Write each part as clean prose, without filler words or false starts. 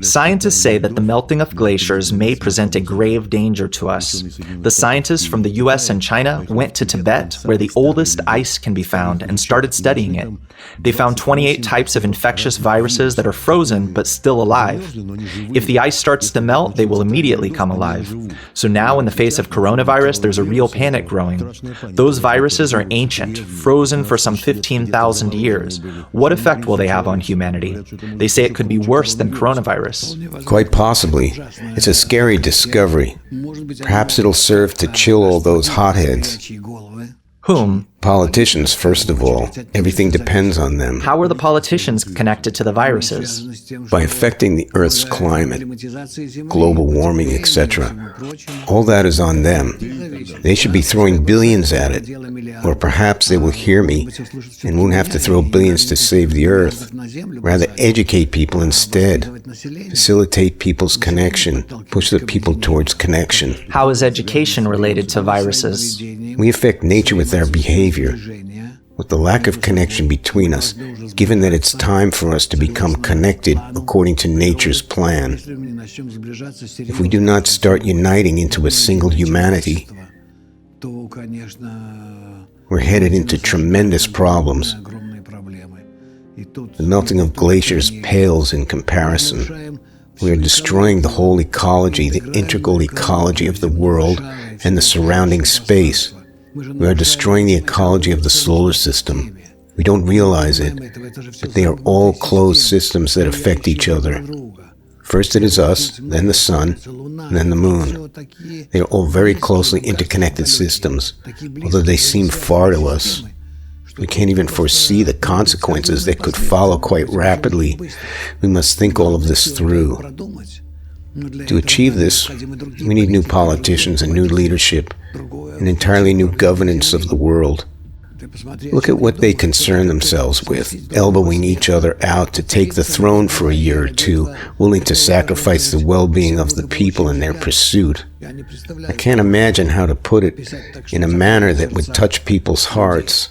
Scientists say that the melting of glaciers may present a grave danger to us. The scientists from the US and China went to Tibet, where the oldest ice can be found, and started studying it. They found 28 types of infectious viruses that are frozen but still alive. If the ice starts to melt, they will immediately come alive. So now, in the face of coronavirus, there's a real panic growing. Those viruses are ancient, frozen for some 15,000 years. What effect will they have on humanity? They say it could be worse than coronavirus. Quite possibly. It's a scary discovery. Perhaps it'll serve to chill all those hotheads. Whom? Politicians, first of all. Everything depends on them. How are the politicians connected to the viruses? By affecting the Earth's climate, global warming, etc. All that is on them. They should be throwing billions at it. Or perhaps they will hear me and won't have to throw billions to save the Earth. Rather, educate people instead. Facilitate people's connection. Push the people towards connection. How is education related to viruses? We affect nature with our behavior. With the lack of connection between us, given that it's time for us to become connected according to nature's plan. If we do not start uniting into a single humanity, we're headed into tremendous problems. The melting of glaciers pales in comparison. We are destroying the whole ecology, the integral ecology of the world and the surrounding space. We are destroying the ecology of the solar system. We don't realize it, but they are all closed systems that affect each other. First it is us, then the sun, and then the moon. They are all very closely interconnected systems, although they seem far to us. We can't even foresee the consequences that could follow quite rapidly. We must think all of this through. To achieve this, we need new politicians and new leadership, an entirely new governance of the world. Look at what they concern themselves with, elbowing each other out to take the throne for a year or two, willing to sacrifice the well-being of the people in their pursuit. I can't imagine how to put it in a manner that would touch people's hearts.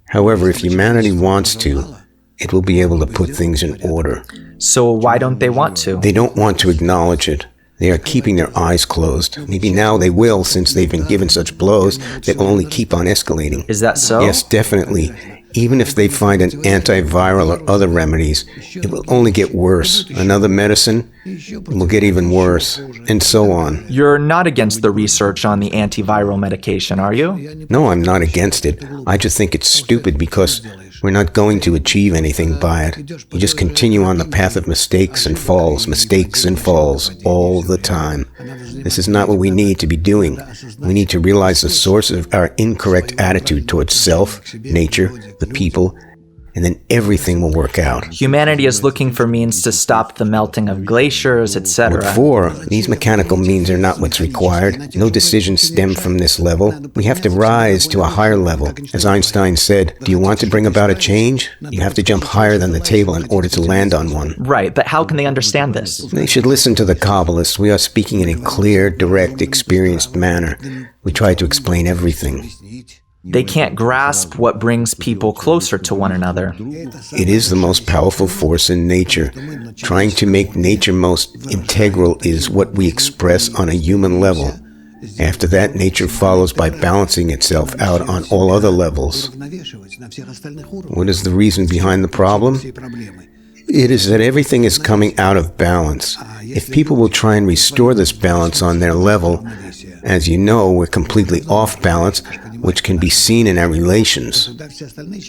However, if humanity wants to, it will be able to put things in order. So why don't they want to? They don't want to acknowledge it. They are keeping their eyes closed. Maybe now they will, since they've been given such blows that will only keep on escalating. Is that so? Yes, definitely. Even if they find an antiviral or other remedies, it will only get worse. Another medicine, it will get even worse, and so on. You're not against the research on the antiviral medication, are you? No, I'm not against it. I just think it's stupid because we're not going to achieve anything by it. We just continue on the path of mistakes and falls all the time. This is not what we need to be doing. We need to realize the source of our incorrect attitude towards self, nature, the people, and then everything will work out. Humanity is looking for means to stop the melting of glaciers, etc. What for? These mechanical means are not what's required. No decisions stem from this level. We have to rise to a higher level. As Einstein said, do you want to bring about a change? You have to jump higher than the table in order to land on one. Right, but how can they understand this? They should listen to the Kabbalists. We are speaking in a clear, direct, experienced manner. We try to explain everything. They can't grasp what brings people closer to one another. It is the most powerful force in nature. Trying to make nature most integral is what we express on a human level. After that, nature follows by balancing itself out on all other levels. What is the reason behind the problem? It is that everything is coming out of balance. If people will try and restore this balance on their level, as you know, we're completely off balance, which can be seen in our relations,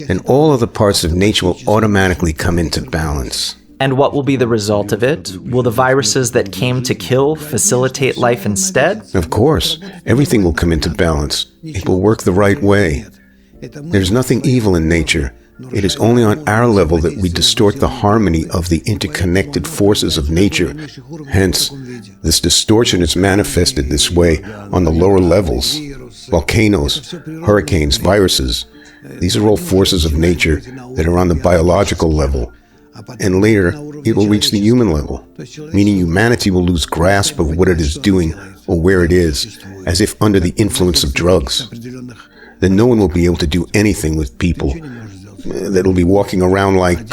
then all other parts of nature will automatically come into balance. And what will be the result of it? Will the viruses that came to kill facilitate life instead? Of course. Everything will come into balance. It will work the right way. There's nothing evil in nature. It is only on our level that we distort the harmony of the interconnected forces of nature. Hence, this distortion is manifested this way on the lower levels. Volcanoes, hurricanes, viruses. These are all forces of nature that are on the biological level. And later, it will reach the human level, meaning humanity will lose grasp of what it is doing or where it is, as if under the influence of drugs. Then no one will be able to do anything with people. That'll be walking around like...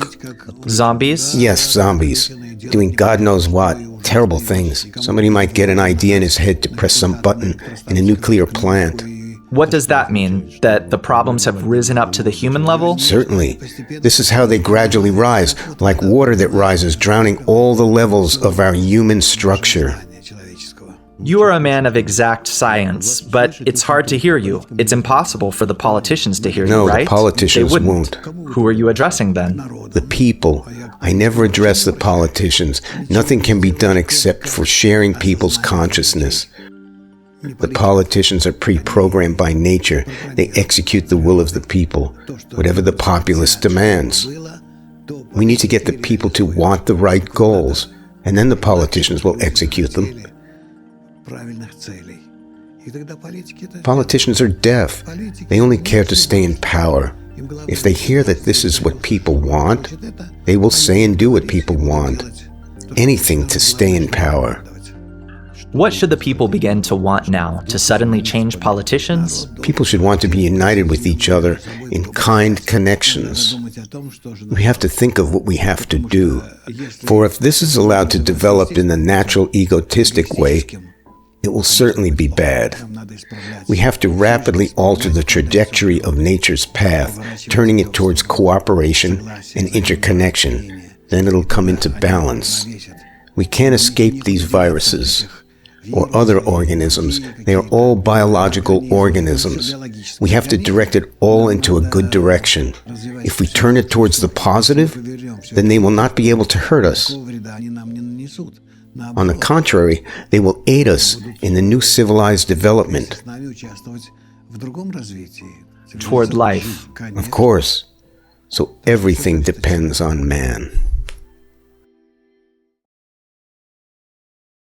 Zombies? Yes, zombies. doing God knows what, terrible things. Somebody might get an idea in his head to press some button in a nuclear plant. What does that mean? That the problems have risen up to the human level? Certainly. This is how they gradually rise, like water that rises, drowning all the levels of our human structure. You are a man of exact science, but it's hard to hear you. It's impossible for the politicians to hear you, right? No, the politicians won't. Who are you addressing then? The people. I never address the politicians. Nothing can be done except for sharing people's consciousness. The politicians are pre-programmed by nature. They execute the will of the people, whatever the populace demands. We need to get the people to want the right goals, and then the politicians will execute them. Politicians are deaf. They only care to stay in power. If they hear that this is what people want, they will say and do what people want. Anything to stay in power. What should the people begin to want now? To suddenly change politicians? People should want to be united with each other in kind connections. We have to think of what we have to do. For if this is allowed to develop in the natural egotistic way, it will certainly be bad. We have to rapidly alter the trajectory of nature's path, turning it towards cooperation and interconnection. Then it'll come into balance. We can't escape these viruses or other organisms. They are all biological organisms. We have to direct it all into a good direction. If we turn it towards the positive, then they will not be able to hurt us. On the contrary, they will aid us in the new civilized development. Toward life. Of course. So everything depends on man.